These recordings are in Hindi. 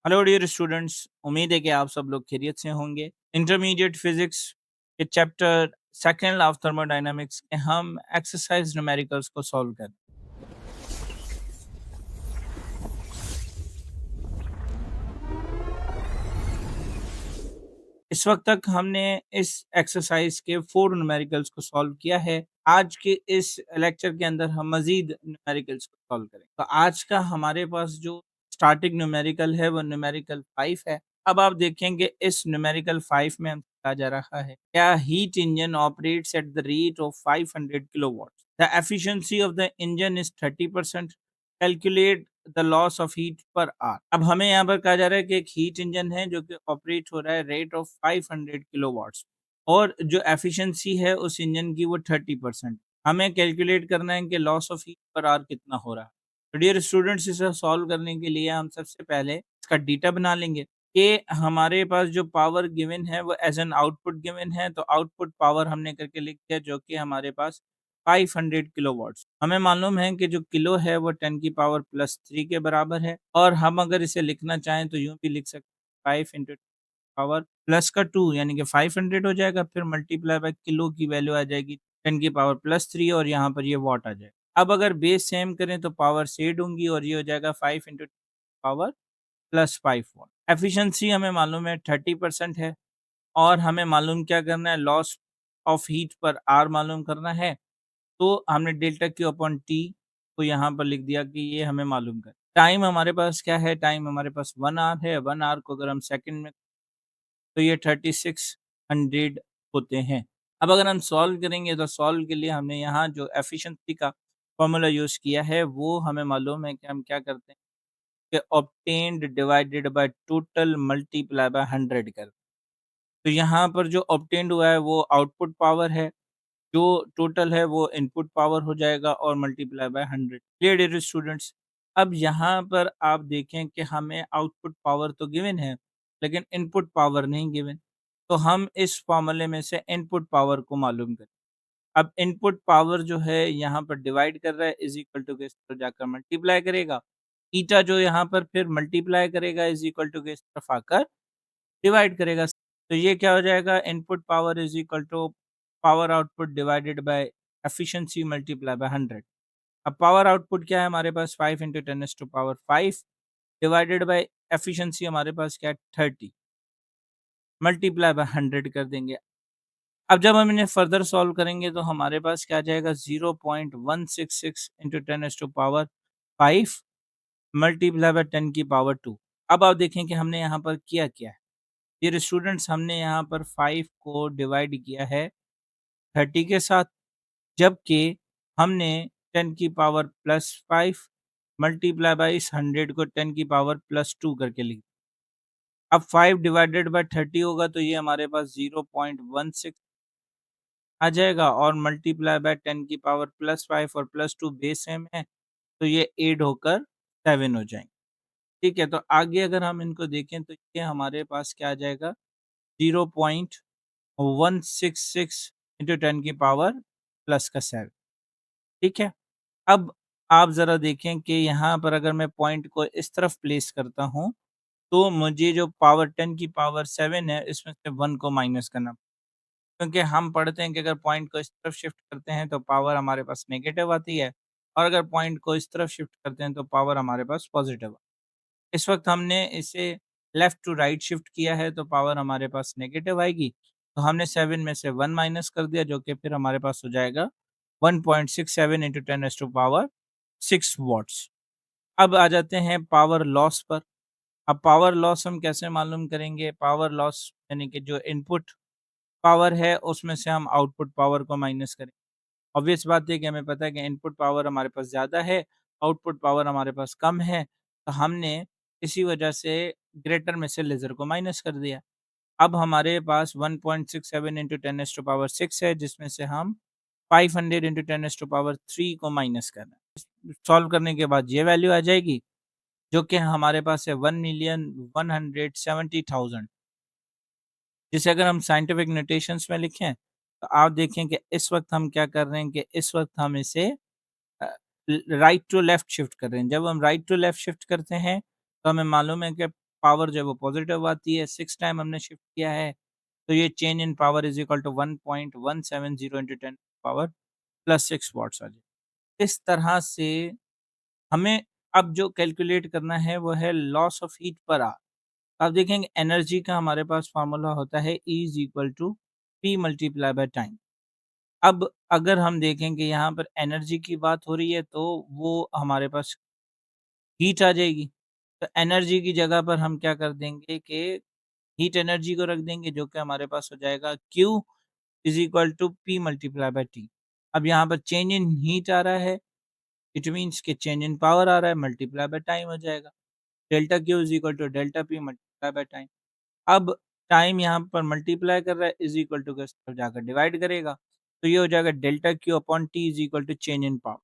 हेलो डियर स्टूडेंट्स, उम्मीद है कि आप सब लोग खैरियत से होंगे। इंटरमीडिएट फिजिक्स के चैप्टर सेकंड ऑफ थर्मोडायनामिक्स के हम एक्सरसाइज न्यूमेरिकल्स को सॉल्व करें। इस वक्त तक हमने इस एक्सरसाइज के 4 न्यूमेरिकल्स को सॉल्व किया है। आज के इस लेक्चर के अंदर हम मज़ीद न्यूमेरिकल्स को सॉल्व करें। तो आज का हमारे पास जो स्टार्टिंग न्यूमेरिकल है वो न्यूमेरिकल 5 है। अब आप देखेंगे इस न्यूमेरिकल 5 में हम कहा जा रहा है, क्या heat engine operates at the rate of 500 kilowatt. The efficiency of the engine is 30%। Calculate the loss of heat per hour. अब हमें यहाँ पर कहा जा रहा है कि एक हीट इंजन है जो कि ऑपरेट हो रहा है रेट ऑफ 500 किलोवाट्स और जो एफिशिएंसी है उस इंजन की वो 30%। हमें कैलकुलेट करना है कि loss of heat per our कितना हो रहा है। तो डियर स्टूडेंट्स, इसे सॉल्व करने के लिए हम सबसे पहले इसका डेटा बना लेंगे कि हमारे पास जो पावर गिवन है वो एज एन आउटपुट गिवन है। तो आउटपुट पावर हमने करके लिख दिया जो कि हमारे पास 500 किलोवाट्स। हमें मालूम है कि जो किलो है वो 10 की पावर प्लस 3 के बराबर है और हम अगर इसे लिखना चाहें तो यूँ भी लिख सकते हैं 5 इंटू पावर प्लस का 2 यानी कि 500 हो जाएगा, फिर मल्टीप्लाई बाय किलो की वैल्यू आ जाएगी 10 की पावर प्लस 3 और यहाँ पर ये वॉट आ जाएगा। अब अगर बेस सेम करें तो पावर सेड होंगी और ये हो जाएगा 5 into power plus 5 what. Efficiency हमें मालूम है 30% है और हमें मालूम क्या करना है, लॉस ऑफ हीट पर आर मालूम करना है। तो हमने डेल्टा क्यू अपॉन टी को यहाँ पर लिख दिया कि ये हमें मालूम कर। टाइम हमारे पास क्या है, टाइम हमारे पास 1 आवर है। 1 आवर को अगर हम सेकंड में तो ये 3600 होते हैं। अब अगर हम सॉल्व करेंगे तो सॉल्व के लिए हमने यहाँ जो एफिशिएंसी का फ़ॉर्मूला यूज़ किया है वो हमें मालूम है कि हम क्या करते हैं कि obtained divided by total multiply by 100 करते हैं। तो यहाँ पर जो ऑब्टेन्ड हुआ है वो आउटपुट पावर है, जो टोटल है वो इनपुट पावर हो जाएगा और multiply by 100। Clear dear students? अब यहाँ पर आप देखें कि हमें आउटपुट पावर तो गिवन है, लेकिन इनपुट पावर नहीं गिवन। तो हम इस फ़ॉर्मूले में से इनपुट पावर को मालूम करें। अब इनपुट पावर जो है यहाँ पर डिवाइड कर रहा है इज़ इक्वल टू के इस तरफ जाकर मल्टीप्लाई करेगा। ईटा जो यहाँ पर फिर मल्टीप्लाई करेगा इज़ इक्वल टू के इस तरफ आकर डिवाइड करेगा। तो ये क्या हो जाएगा, input power is equal to power output divided by efficiency multiply by 100। अब पावर आउटपुट क्या है हमारे पास 5 into 10 to power 5 divided by efficiency हमारे पास क्या है 30 मल्टीप्लाई बाय 100 कर देंगे। अब जब हम इन्हें फर्दर सॉल्व करेंगे तो हमारे पास क्या आ जाएगा 0.166 into 10 to power 5 multiply by 10 की पावर 2। अब आप देखें कि हमने यहाँ पर किया क्या है। डियर स्टूडेंट्स, हमने यहाँ पर 5 को डिवाइड किया है 30 के साथ, जबकि हमने 10 की पावर प्लस 5 मल्टीप्लाई बाय इस 100 को 10 की पावर प्लस 2 करके लिख। अब 5 डिवाइडेड बाय 30 होगा तो ये हमारे पास 0.16 आ जाएगा और मल्टीप्लाई बाय 10 की पावर प्लस 5 और प्लस 2 बेस सेम है, तो ये ऐड होकर 7 हो जाएँगे। ठीक है, तो आगे अगर हम इनको देखें तो ये हमारे पास क्या आ जाएगा 0.166 इंटू 10 की पावर प्लस का 7। ठीक है? अब आप ज़रा देखें कि यहाँ पर अगर मैं पॉइंट को इस तरफ प्लेस करता हूँ, तो मुझे जो पावर 10 की पावर 7 है, इसमें से 1 को माइनस करना, क्योंकि हम पढ़ते हैं कि अगर पॉइंट को इस तरफ शिफ्ट करते हैं, तो पावर हमारे पास नेगेटिव आती है और अगर पॉइंट को इस तरफ शिफ्ट करते हैं, तो पावर हमारे पास पॉज़िटिव। इस वक़्त हमने इसे लेफ्ट टू राइट शिफ्ट किया है, तो पावर हमारे पास नेगेटिव आएगी। तो हमने 7 में से 1 माइनस कर दिया, जो कि फिर हमारे पास हो जाएगा 1.67 into 10 raise to power 6 watts. अब आ जाते हैं पावर लॉस पर। अब पावर लॉस हम कैसे मालूम करेंगे? पावर लॉस यानी कि जो इनपुट पावर है, उसमें से हम आउटपुट पावर को माइनस करें। ऑब्वियस बात है कि हमें पता है कि इनपुट पावर हमारे पास ज़्यादा है, आउटपुट पावर हमारे पास कम है, तो हमने इसी वजह से ग्रेटर में से लेज़र को माइनस कर दिया। अब हमारे पास 1.67 इंटू 10 रेज़ टू पावर 6 है, जिसमें से हम 500 इंटू 10 रेज़ टू पावर 3 को माइनस करना है। सॉल्व करने के बाद ये वैल्यू आ जाएगी, जो कि हमारे पास है 1,170,000, जिसे अगर हम साइंटिफिक नोटेशंस में लिखें, तो आप देखें कि इस वक़्त हम क्या कर रहे हैं कि इस वक़्त हम इसे अ, ल राइट टू लेफ्ट शिफ्ट कर रहे हैं। जब हम राइट टू लेफ्ट शिफ्ट करते हैं, तो हमें मालूम है कि पावर जो है वो पॉज़िटिव आती है, 6 टाइम हमने शिफ्ट किया है, तो ये change in power is equal to 1.170 into 10 power plus 6 watts आ जाए। इस तरह से हमें अब जो कैलकुलेट करना है वो है loss of heat per our. आप देखेंगे एनर्जी का हमारे पास फ़ॉर्मूला होता है E is equal to P multiply by time. अब अगर हम देखें कि यहाँ पर एनर्जी की बात हो रही है तो वो हमारे पास हीट आ जाएगी। तो एनर्जी की जगह पर हम क्या कर देंगे कि हीट एनर्जी को रख देंगे जो कि हमारे पास हो जाएगा Q is equal to P multiply by T। अब यहाँ पर चेंज इन हीट आ रहा है, इट मीन्स कि चेंज इन पावर आ रहा है, मल्टीप्लाई बाय टाइम हो जाएगा। Delta Q is equal to delta P multiply by time. अब टाइम यहाँ पर मल्टीप्लाई कर रहा है इज़ इक्वल टू के उस तरफ जाकर डिवाइड करेगा, तो ये हो जाएगा delta Q upon T is equal to change in power.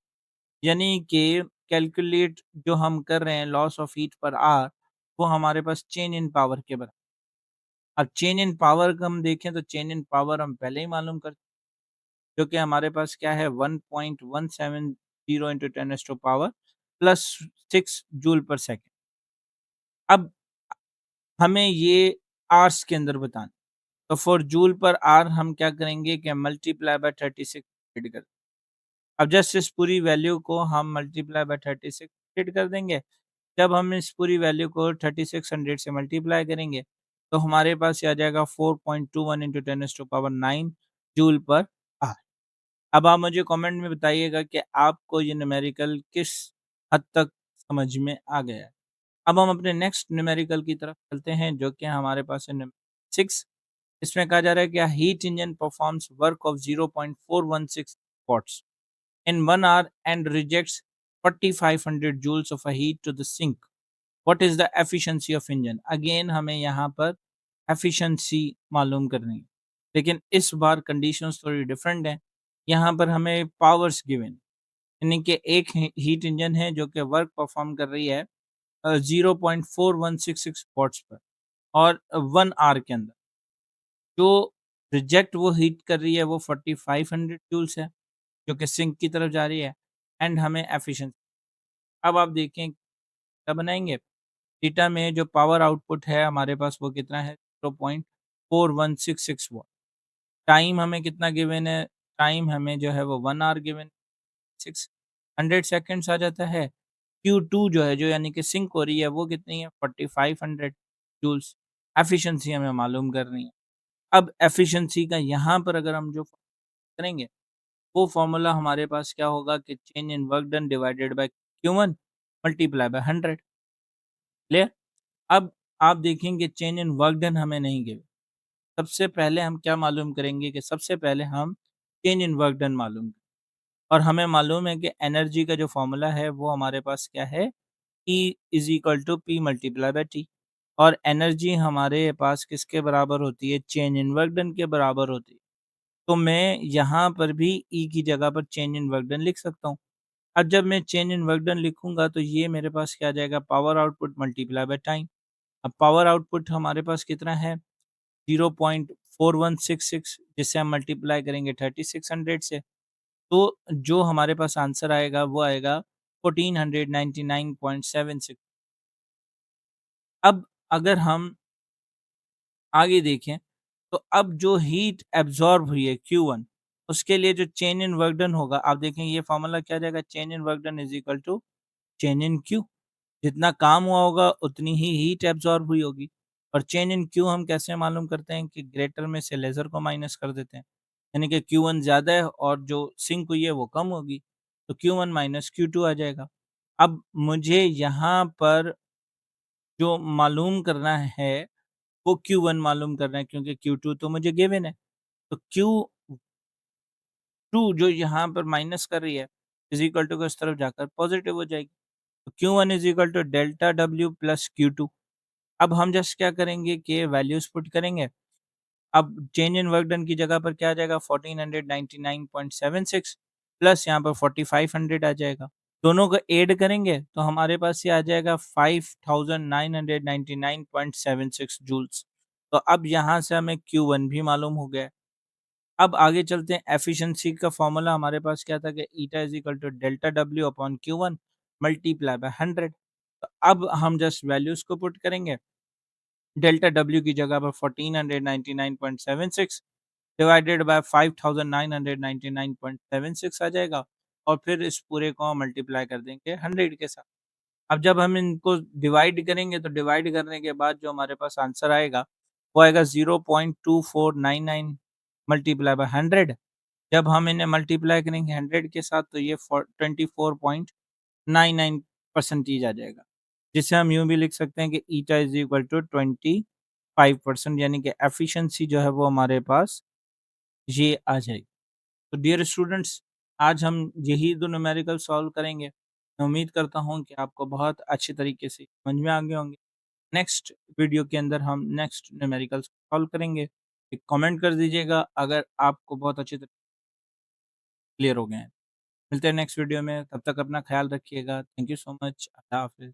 यानी कि कैलकुलेट जो हम कर रहे हैं loss of heat per hour, वो हमारे पास चेंज इन पावर के बराबर। अब चेंज इन पावर का हम देखें तो चेंज इन पावर हम पहले ही मालूम कर, जो कि हमारे पास क्या है 1.170 into 10 to power plus 6 joule per second. अब हमें ये आवर्स के अंदर बताना, तो फॉर जूल पर आवर हम क्या करेंगे कि मल्टीप्लाई बाय 36 डिवाइड कर, अब जस्ट इस पूरी वैल्यू को हम मल्टीप्लाई बाय 36 डिवाइड कर देंगे। जब हम इस पूरी वैल्यू को 3600 से मल्टीप्लाई करेंगे, तो हमारे पास ये आ जाएगा 4.21 into 10 to power 9 joule per hour. अब आप मुझे कमेंट में बताइएगा कि आपको ये न्यूमेरिकल किस हद तक समझ में आ गया है। अब हम अपने नेक्स्ट न्यूमेरिकल की तरफ चलते हैं जो कि हमारे पास है न्यूमेरिकल 6। इसमें कहा जा रहा है कि a heat engine performs work of 0.416 watts in 1 hour and rejects 4500 joules of a heat to the sink. What is the efficiency of engine? Again हमें यहाँ पर efficiency मालूम करनी है, लेकिन इस बार कंडीशंस थोड़ी डिफरेंट हैं। यहाँ पर हमें पावर्स गिवन, यानी कि एक हीट इंजन है जो कि वर्क परफॉर्म कर रही है 0.4166 वॉट्स पर और 1 आवर के अंदर जो रिजेक्ट वो हीट कर रही है वो 4500 जूल्स है, जो कि सिंक की तरफ जा रही है एंड हमें एफिशिएंसी। अब आप देखें क्या बनाएँगे, थीटा में जो पावर आउटपुट है हमारे पास वो कितना है 0.4166 वॉट। टाइम हमें कितना गिवन है, टाइम हमें जो है वो 1 आवर गिवन 600 सेकंड्स आ जाता है। Q2 जो है जो यानी कि सिंक हो रही है वो कितनी है 4500 जूल्स। एफिशिएंसी हमें मालूम करनी है। अब एफिशिएंसी का यहाँ पर अगर हम जो करेंगे, वो फ़ॉर्मूला हमारे पास क्या होगा कि change in work done divided by Q1 multiply by 100। Clear? अब आप देखेंगे चेंज इन वर्क डन हमें नहीं गिवन। सबसे पहले हम क्या मालूम करेंगे कि सबसे पहले हम चेंज इन वर्क डन मालूम, और हमें मालूम है कि एनर्जी का जो फ़ॉर्मूला है वो हमारे पास क्या है, E is equal to P multiply by T, और एनर्जी हमारे पास किसके बराबर होती है, चेंज इन वर्क डन के बराबर होती है। तो मैं यहाँ पर भी E की जगह पर चेंज इन वर्क डन लिख सकता हूँ। अब जब मैं चेंज इन वर्क डन लिखूँगा तो ये मेरे पास क्या आ जाएगा, power output multiply by time. अब पावर आउटपुट हमारे पास कितना है 0.4166, जिसे हम मल्टीप्लाई करेंगे 3600 से, तो जो हमारे पास आंसर आएगा वो आएगा 1499.76। अब अगर हम आगे देखें, तो अब जो हीट एब्ज़ॉर्ब हुई है Q1, उसके लिए जो चेंज इन वर्क डन होगा, आप देखें ये फ़ॉर्मूला क्या आ जाएगा, change in work done is equal to change in Q। जितना काम हुआ होगा उतनी ही हीट एब्ज़ॉर्ब हुई होगी, और चेंज इन Q हम कैसे मालूम करते हैं कि ग्रेटर में से लेज़र को माइनस कर देते हैं। यानी कि Q1 ज़्यादा है और जो सिंक हुई है वो कम होगी, तो Q1 माइनस Q2 आ जाएगा। अब मुझे यहाँ पर जो मालूम करना है वो Q1 मालूम करना है, क्योंकि Q2 तो मुझे गिवन है। तो Q2 जो यहाँ पर माइनस कर रही है इज़ इक्वल टू के उस तरफ जाकर पॉज़िटिव हो जाएगी। तो Q1 is equal to delta W plus Q2। अब हम जस्ट क्या करेंगे कि वैल्यूज़ पुट करेंगे। अब चेंज इन वर्क डन की जगह पर क्या आ जाएगा 1499.76 प्लस यहाँ पर 4500 आ जाएगा। दोनों को ऐड करेंगे तो हमारे पास ये आ जाएगा 5999.76 जूल्स। तो अब यहाँ से हमें Q1 भी मालूम हो गया है। अब आगे चलते हैं, एफिशिएंसी का फ़ॉर्मूला हमारे पास क्या था कि eta is equal to delta W upon Q1 multiply by 100। तो अब हम जस्ट वैल्यूज़ को पुट करेंगे। डेल्टा डब्ल्यू की जगह पर 1499.76 डिवाइडेड बाय 5999.76 आ जाएगा और फिर इस पूरे को मल्टीप्लाई कर देंगे 100 के साथ। अब जब हम इनको डिवाइड करेंगे तो डिवाइड करने के बाद जो हमारे पास आंसर आएगा, वो आएगा 0.2499 मल्टीप्लाई बाय 100। जब हम इन्हें मल्टीप्लाई करेंगे 100 के साथ तो ये 24.99 परसेंटेज आ जाएगा। जिसे हम यूँ भी लिख सकते हैं कि ईटा इज़ इक्वल टू 25% यानी कि एफिशिएंसी जो है वो हमारे पास ये आ जाएगी। तो डियर स्टूडेंट्स, आज हम यही 2 न्यूमेरिकल सॉल्व करेंगे। मैं उम्मीद करता हूँ कि आपको बहुत अच्छे तरीके से समझ में आ गए होंगे। नेक्स्ट वीडियो के अंदर हम नेक्स्ट न्यूमेरिकल्स सॉल्व करेंगे। एक कमेंट कर दीजिएगा अगर आपको बहुत अच्छे से क्लियर हो गए हैं। मिलते हैं नेक्स्ट वीडियो में, तब तक अपना ख़्याल रखिएगा। Thank you so much. अल्लाह हाफ़िज़।